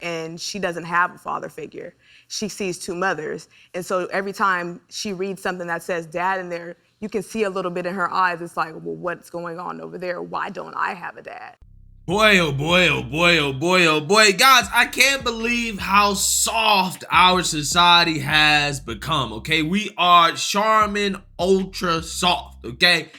and she doesn't have a father figure. She sees two mothers. And so every time she reads something that says dad in there, you can see a little bit in her eyes. It's like, well, what's going on over there? Why don't I have a dad? Boy, oh boy, oh boy, oh boy, oh boy. Guys, I can't believe how soft our society has become, okay? We are Charmin ultra soft, okay?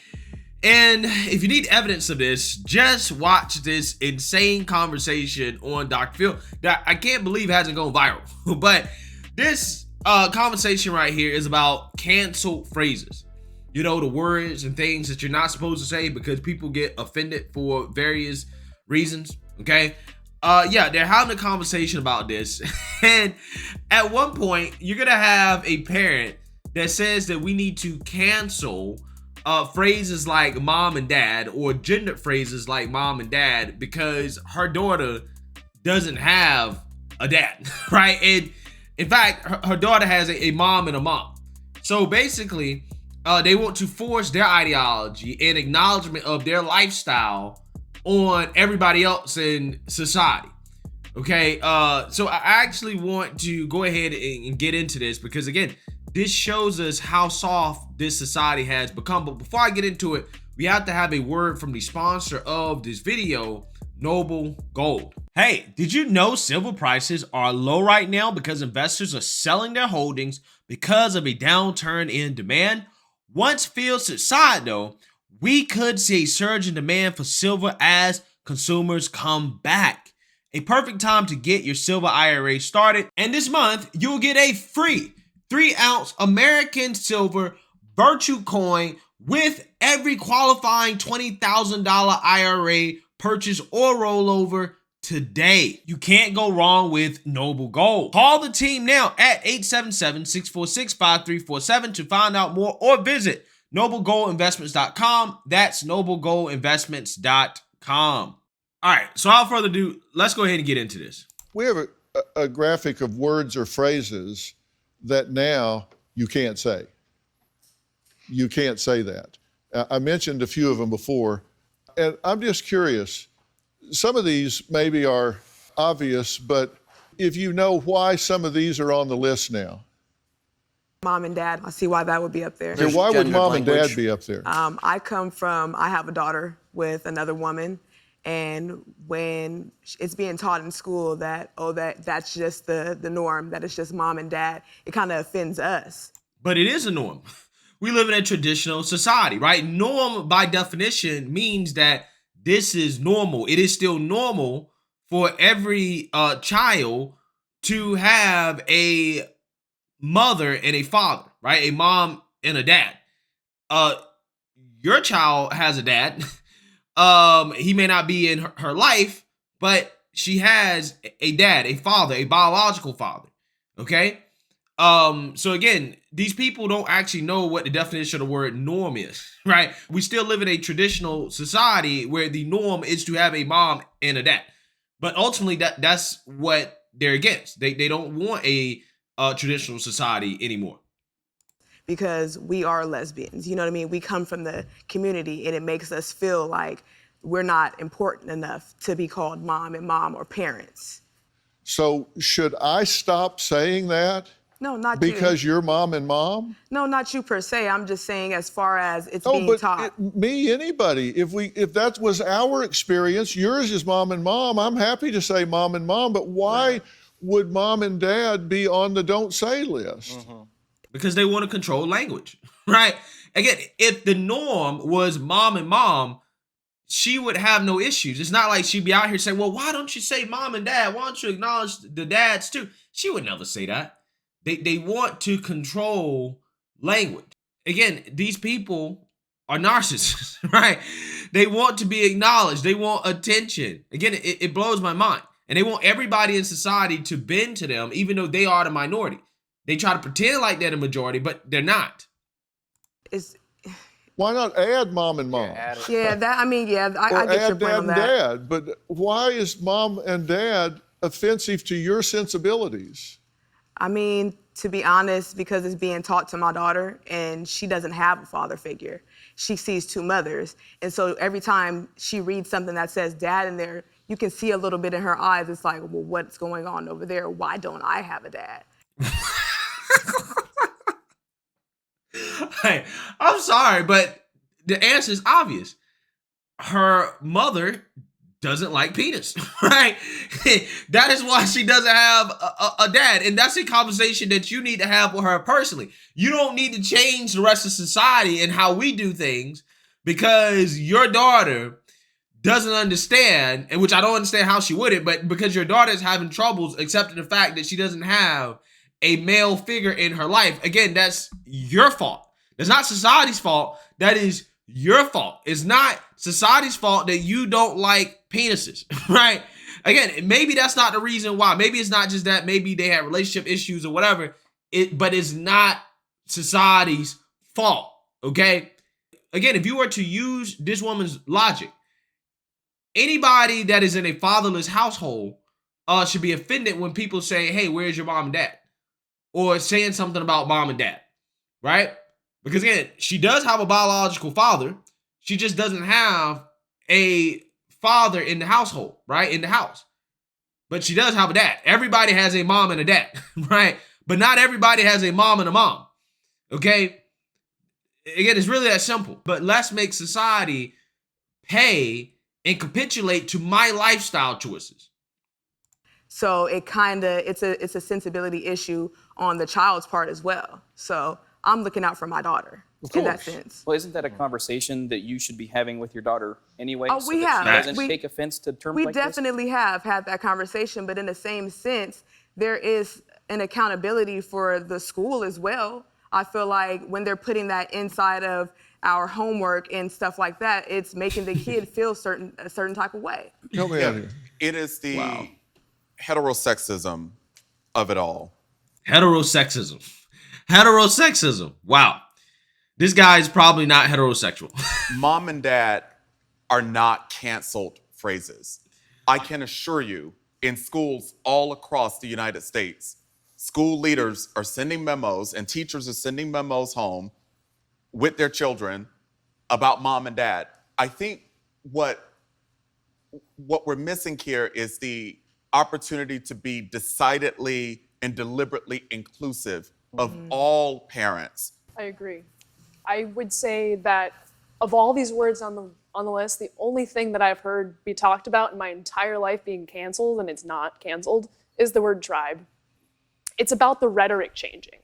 And if you need evidence of this, just watch this insane conversation on Dr. Phil that I can't believe hasn't gone viral. But this conversation right here is about canceled phrases. You know, the words and things that you're not supposed to say because people get offended for various reasons, okay? Yeah, they're having a conversation about this. And at one point, you're gonna have a parent that says that we need to cancel phrases like mom and dad or gendered phrases like mom and dad because her daughter doesn't have a dad, right? And in fact, her daughter has a mom and a mom. So basically, they want to force their ideology and acknowledgement of their lifestyle on everybody else in society. Okay, so I actually want to go ahead and get into this because again, this shows us how soft this society has become. But before I get into it, we have to have a word from the sponsor of this video, Noble Gold. Hey, did you know silver prices are low right now because investors are selling their holdings because of a downturn in demand? Once fields subside though, we could see a surge in demand for silver as consumers come back. A perfect time to get your silver IRA started. And this month, you'll get a free 3-ounce American silver virtual coin with every qualifying $20,000 IRA purchase or rollover today. You can't go wrong with Noble Gold. Call the team now at 877-646-5347 to find out more or visit noblegoldinvestments.com. That's noblegoldinvestments.com. All right, so without further ado, let's go ahead and get into this. We have a graphic of words or phrases that now you can't say. You can't say that. I mentioned a few of them before, and I'm just curious. Some of these maybe are obvious, but if you know why some of these are on the list now. Mom and dad, I see why that would be up there. And why would mom and dad be up there? I have a daughter with another woman, and when it's being taught in school that, that's just the norm, that it's just mom and dad, it kind of offends us. But it is a norm. We live in a traditional society, right? Norm, by definition, means that this is normal. It is still normal for every child to have a mother and a father, right? A mom and a dad. Your child has a dad. He may not be in her life, but she has a dad, a father, a biological father. Okay. So again, these people don't actually know what the definition of the word norm is, right? We still live in a traditional society where the norm is to have a mom and a dad. But ultimately that's what they're against. They don't want a traditional society anymore. Because we are lesbians, you know what I mean? We come from the community and it makes us feel like we're not important enough to be called mom and mom or parents. So should I stop saying that? No, not you. Because you're mom and mom? No, not you per se. I'm just saying as far as it's being taught. Anybody. If that was our experience, yours is mom and mom, I'm happy to say mom and mom, but why would mom and dad be on the don't say list? Mm-hmm. Because they want to control language, right? Again, if the norm was mom and mom, she would have no issues. It's not like she'd be out here saying, well, why don't you say mom and dad? Why don't you acknowledge the dads too? She would never say that. They want to control language. Again, these people are narcissists, right? They want to be acknowledged. They want attention. Again, it blows my mind. And they want everybody in society to bend to them, even though they are the minority. They try to pretend like they're the majority, but they're not. Why not add mom and mom? I get your point on that. Dad, but why is mom and dad offensive to your sensibilities? I mean, to be honest, because it's being taught to my daughter and she doesn't have a father figure. She sees two mothers. And so every time she reads something that says dad in there, you can see a little bit in her eyes. It's like, well, what's going on over there? Why don't I have a dad? Hey, I'm sorry, but the answer is obvious. Her mother doesn't like penis, right? That is why she doesn't have a dad. And that's a conversation that you need to have with her personally. You don't need to change the rest of society and how we do things because your daughter doesn't understand, and which I don't understand how she wouldn't, but because your daughter is having troubles accepting the fact that she doesn't have a male figure in her life. Again, that's your fault. That's not society's fault. That is your fault. It's not society's fault that you don't like penises, right? Again, maybe that's not the reason why. Maybe it's not just that. Maybe they have relationship issues or whatever. But it's not society's fault, okay? Again, if you were to use this woman's logic, anybody that is in a fatherless household should be offended when people say, hey, where's your mom and dad? Or saying something about mom and dad, right? Because again, she does have a biological father. She just doesn't have a father in the household, right? In the house. But she does have a dad. Everybody has a mom and a dad, right? But not everybody has a mom and a mom, okay? Again, it's really that simple. But let's make society pay and capitulate to my lifestyle choices. So it's a sensibility issue on the child's part as well. So I'm looking out for my daughter in that sense. Well, isn't that a conversation that you should be having with your daughter anyway? Oh, we have. She doesn't take offense to terms We like this? definitely have had that conversation, but in the same sense, there is an accountability for the school as well. I feel like when they're putting that inside of our homework and stuff like that, it's making the kid feel a certain type of way. Help me out here. It is the heterosexism of it all. Heterosexism. Heterosexism. Wow. This guy is probably not heterosexual. Mom and dad are not canceled phrases. I can assure you, in schools all across the United States, school leaders are sending memos and teachers are sending memos home with their children about mom and dad. I think what we're missing here is the opportunity to be decidedly and deliberately inclusive of all parents. I agree. I would say that of all these words on the list, the only thing that I've heard be talked about in my entire life being canceled, and it's not canceled, is the word tribe. It's about the rhetoric changing.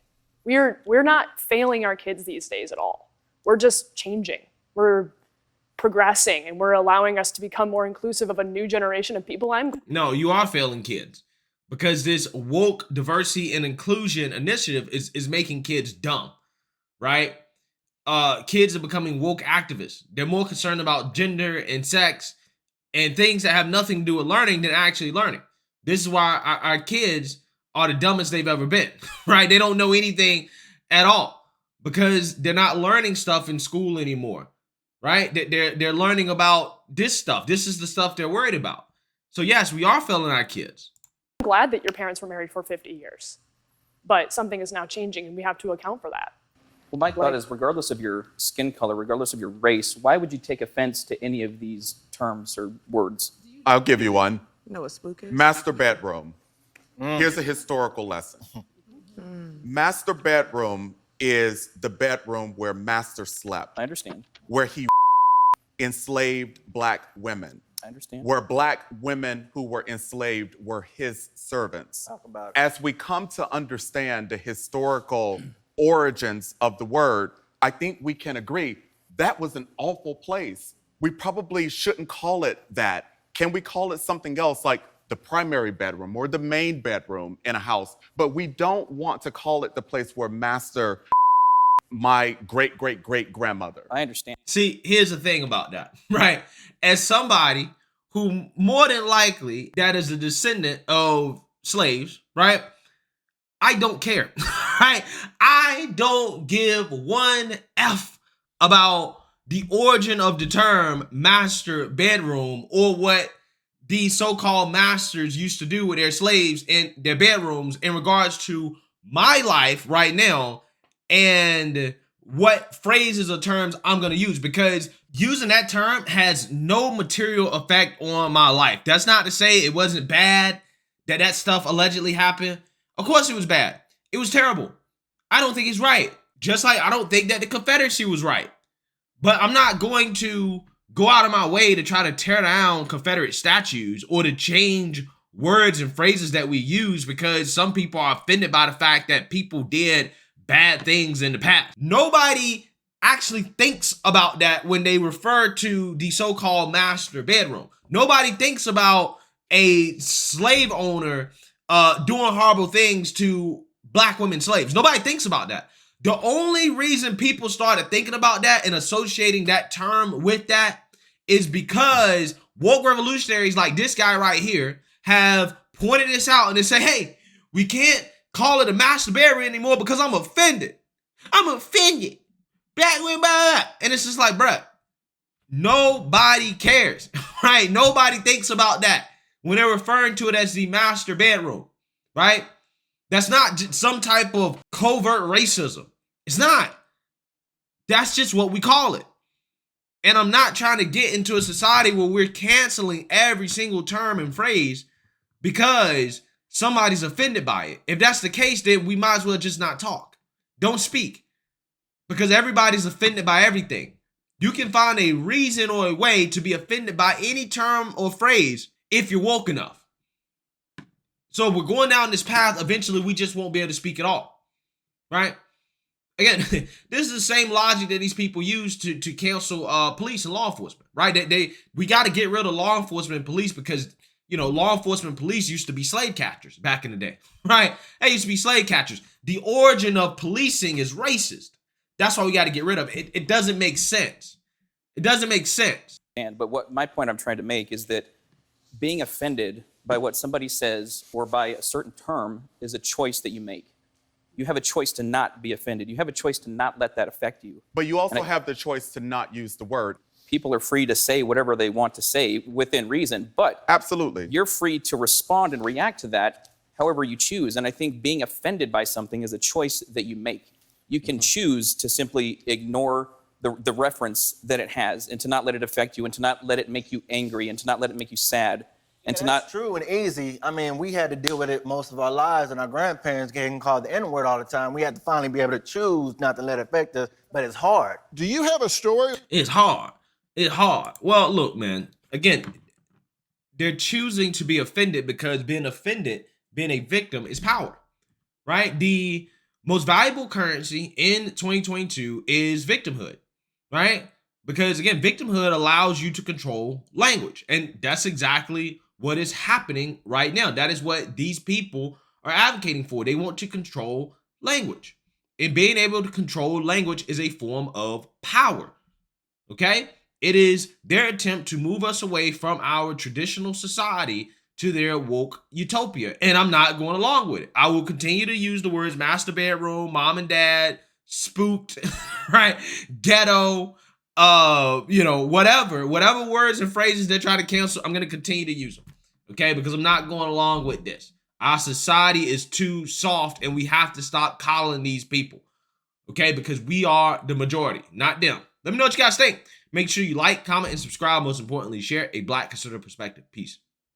We're not failing our kids these days at all. We're just changing. We're progressing, and we're allowing us to become more inclusive of a new generation of people. No, you are failing kids because this woke diversity and inclusion initiative is making kids dumb, right? Kids are becoming woke activists. They're more concerned about gender and sex and things that have nothing to do with learning than actually learning. This is why our kids are the dumbest they've ever been, right? They don't know anything at all because they're not learning stuff in school anymore, right? They're learning about this stuff. This is the stuff they're worried about. So yes, we are failing our kids. I'm glad that your parents were married for 50 years, but something is now changing, and we have to account for that. Well, my thought is, regardless of your skin color, regardless of your race, why would you take offense to any of these terms or words? I'll give you one. You know what spook is? Master bedroom. Here's a historical lesson. Master bedroom is the bedroom where master slept, I understand. where he enslaved black women, I understand. where black women who were enslaved were his servants. Talk about it. As we come to understand the historical origins of the word, I think we can agree that was an awful place. We probably shouldn't call it that. Can we call it something else like the primary bedroom or the main bedroom in a house? But we don't want to call it the place where master my great-great-great-grandmother. I understand. See, here's the thing about that, right? As somebody who more than likely that is a descendant of slaves, right? I don't care, right? I don't give one F about the origin of the term master bedroom or what the so-called masters used to do with their slaves in their bedrooms in regards to my life right now and what phrases or terms I'm going to use, because using that term has no material effect on my life. That's not to say it wasn't bad that stuff allegedly happened. Of course it was bad. It was terrible. I don't think it's right. Just like I don't think that the Confederacy was right. But I'm not going to go out of my way to try to tear down Confederate statues or to change words and phrases that we use because some people are offended by the fact that people did bad things in the past. Nobody actually thinks about that when they refer to the so-called master bedroom. Nobody thinks about a slave owner doing horrible things to black women slaves. Nobody thinks about that. The only reason people started thinking about that and associating that term with that is because woke revolutionaries like this guy right here have pointed this out and they say, hey, we can't call it a master bedroom anymore because I'm offended. I'm offended. Black women, blah, blah, blah. And it's just like, bruh, nobody cares, right? Nobody thinks about that when they're referring to it as the master bedroom, right? That's not some type of covert racism. It's not. That's just what we call it. And I'm not trying to get into a society where we're canceling every single term and phrase because somebody's offended by it. If that's the case, then we might as well just not talk. Don't speak. Because everybody's offended by everything. You can find a reason or a way to be offended by any term or phrase if you're woke enough. So if we're going down this path, eventually we just won't be able to speak at all. Right? Again, this is the same logic that these people use to cancel police and law enforcement, right? We got to get rid of law enforcement and police because, you know, law enforcement and police used to be slave catchers back in the day, right? They used to be slave catchers. The origin of policing is racist. That's why we got to get rid of it. It doesn't make sense. It doesn't make sense. But what my point I'm trying to make is that being offended by what somebody says or by a certain term is a choice that you make. You have a choice to not be offended. You have a choice to not let that affect you. But you also have the choice to not use the word. People are free to say whatever they want to say within reason, but Absolutely. you're free to respond and react to that however you choose. And I think being offended by something is a choice that you make. You can choose to simply ignore the reference that it has and to not let it affect you and to not let it make you angry and to not let it make you sad. And to That's not true and easy. I mean, we had to deal with it most of our lives, and our grandparents getting called the N-word all the time. We had to finally be able to choose not to let it affect us, but it's hard. Do you have a story? It's hard. It's hard. Well, look, man, again, they're choosing to be offended because being offended, being a victim is power, right? The most valuable currency in 2022 is victimhood, right? Because again, victimhood allows you to control language. And that's exactly what is happening right now. That is what these people are advocating for. They want to control language. And being able to control language is a form of power. Okay? It is their attempt to move us away from our traditional society to their woke utopia. And I'm not going along with it. I will continue to use the words master bedroom, mom and dad, spooked, right? Ghetto, whatever words and phrases they're trying to cancel, I'm going to continue to use them. Okay? Because I'm not going along with this. Our society is too soft and we have to stop calling these people. Okay? Because we are the majority, not them. Let me know what you guys think. Make sure you like, comment, and subscribe. Most importantly, share a Black conservative perspective. Peace.